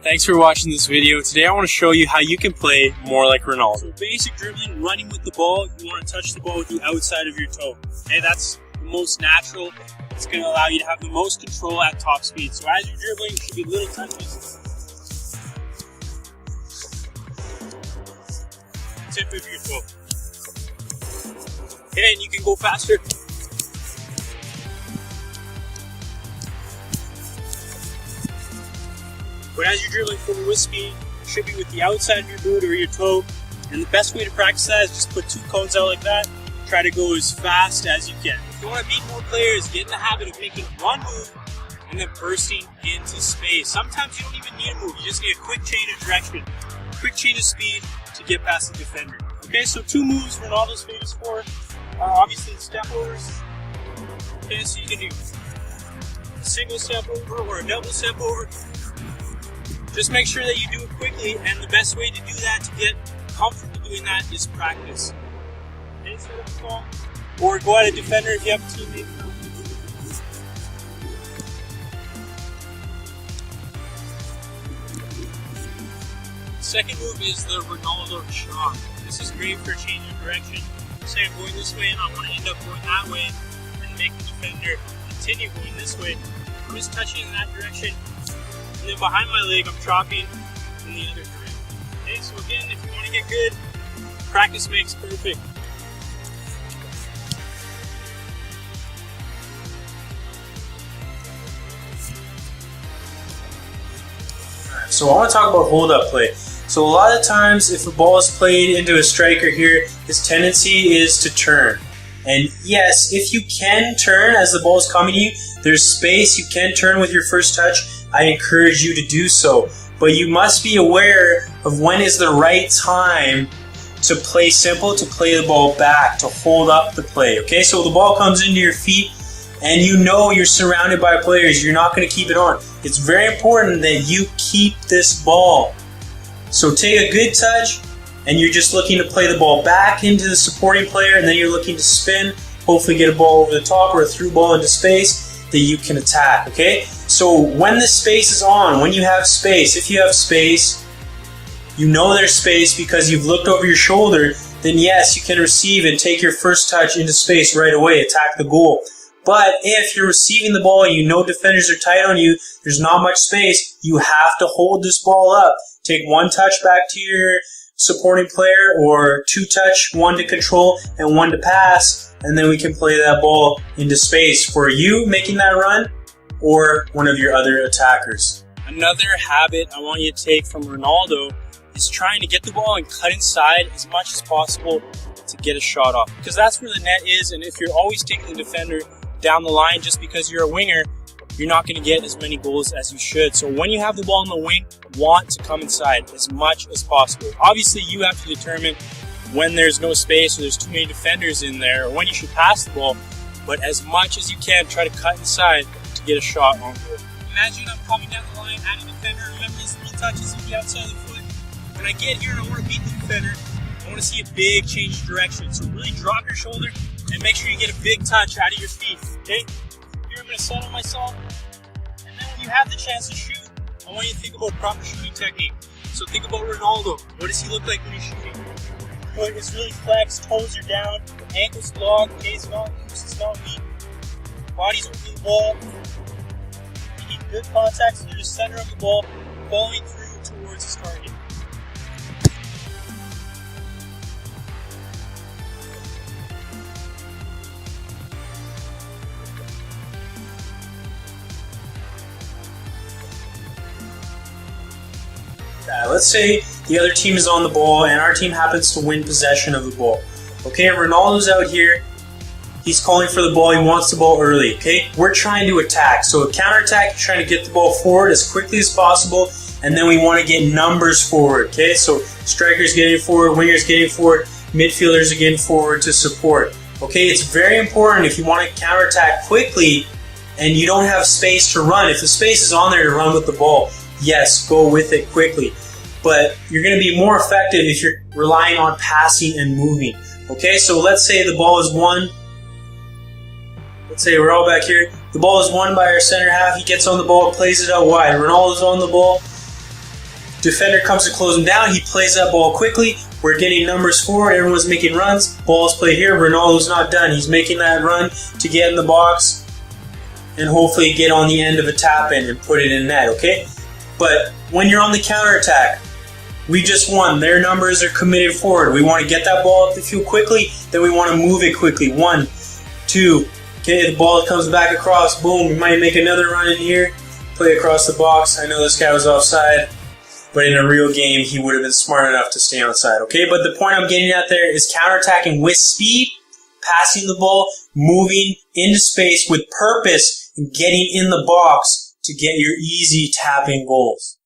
Thanks for watching this video. Today I want to show you how you can play more like Ronaldo. So basic dribbling, running with the ball, you want to touch the ball with the outside of your toe. Okay, that's the most natural. It's going to allow you to have the most control at top speed. So as you're dribbling, it should be little touches. Tip of your toe. Okay, and you can go faster. But as you're dribbling forward with speed, it should be with the outside of your boot or your toe. And the best way to practice that is just put two cones out like that. Try to go as fast as you can. If you want to beat more players, get in the habit of making one move and then bursting into space. Sometimes you don't even need a move. You just need a quick change of direction, quick change of speed to get past the defender. Okay, so two moves Ronaldo's famous for are obviously the step overs. Okay, so you can do a single step over or a double step over. Just make sure that you do it quickly, and the best way to do that, to get comfortable doing that, is practice. Okay, so ball, or go at a defender if you have a teammate. The second move is the Ronaldo shot. This is great for changing direction. Say I'm going this way and I want to end up going that way, and make the defender continue going this way. I'm just touching in that direction. And then behind my leg, I'm chopping in the other direction. Okay, so again, if you want to get good, practice makes perfect. So I want to talk about hold-up play. So a lot of times, if a ball is played into a striker here, his tendency is to turn. And yes, if you can turn as the ball is coming to you, there's space, you can turn with your first touch. I encourage you to do so. But you must be aware of when is the right time to play simple, to play the ball back, to hold up the play. Okay, so the ball comes into your feet and you know you're surrounded by players. You're not going to keep it on. It's very important that you keep this ball. So take a good touch, and you're just looking to play the ball back into the supporting player, and then you're looking to spin, hopefully get a ball over the top or a through ball into space that you can attack, okay? So when the space is on, when you have space, if you have space, you know there's space because you've looked over your shoulder, then yes, you can receive and take your first touch into space right away, attack the goal. But if you're receiving the ball and you know defenders are tight on you, there's not much space, you have to hold this ball up. Take one touch back to your supporting player, or two touch, one to control and one to pass, and then we can play that ball into space for you making that run or one of your other attackers. Another habit I want you to take from Ronaldo is trying to get the ball and cut inside as much as possible to get a shot off, because that's where the net is. And if you're always taking the defender down the line just because you're a winger, you're not going to get as many goals as you should. So when you have the ball in the wing, want to come inside as much as possible. Obviously, you have to determine when there's no space or there's too many defenders in there, or when you should pass the ball. But as much as you can, try to cut inside to get a shot on goal. Imagine I'm coming down the line at a defender. Remember, these 3 touches with the outside of the foot. When I get here and I want to beat the defender, I want to see a big change of direction. So really drop your shoulder and make sure you get a big touch out of your feet. Okay? Here I'm going to settle myself. And then when you have the chance to shoot, I want you to think about proper shooting technique. So think about Ronaldo. What does he look like when he's shooting? Foot is really flexed, toes are down, ankles locked, gaze not loose, it's not weak. Body's over the ball. You need good contact through the center of the ball, falling through towards his target. Let's say the other team is on the ball and our team happens to win possession of the ball. Okay, Ronaldo's out here. He's calling for the ball. He wants the ball early. Okay, we're trying to attack. So a counterattack, you're trying to get the ball forward as quickly as possible, and then we want to get numbers forward. Okay, so strikers getting forward, wingers getting forward, midfielders are getting forward to support. Okay, it's very important if you want to counterattack quickly and you don't have space to run. If the space is on there to run with the ball, yes, go with it quickly. But you're going to be more effective if you're relying on passing and moving. Okay, so let's say the ball is won. Let's say we're all back here. The ball is won by our center half. He gets on the ball, plays it out wide. Ronaldo's on the ball. Defender comes to close him down. He plays that ball quickly. We're getting numbers forward. Everyone's making runs. Ball's played here. Ronaldo's not done. He's making that run to get in the box and hopefully get on the end of a tap in and put it in net, okay? But when you're on the counterattack, we just won. Their numbers are committed forward. We want to get that ball up the field quickly. Then we want to move it quickly. 1, 2. Okay, the ball comes back across. Boom. We might make another run in here. Play across the box. I know this guy was offside. But in a real game, he would have been smart enough to stay onside, okay? But the point I'm getting at there is counterattacking with speed, passing the ball, moving into space with purpose, and getting in the box to get your easy tap-in goals.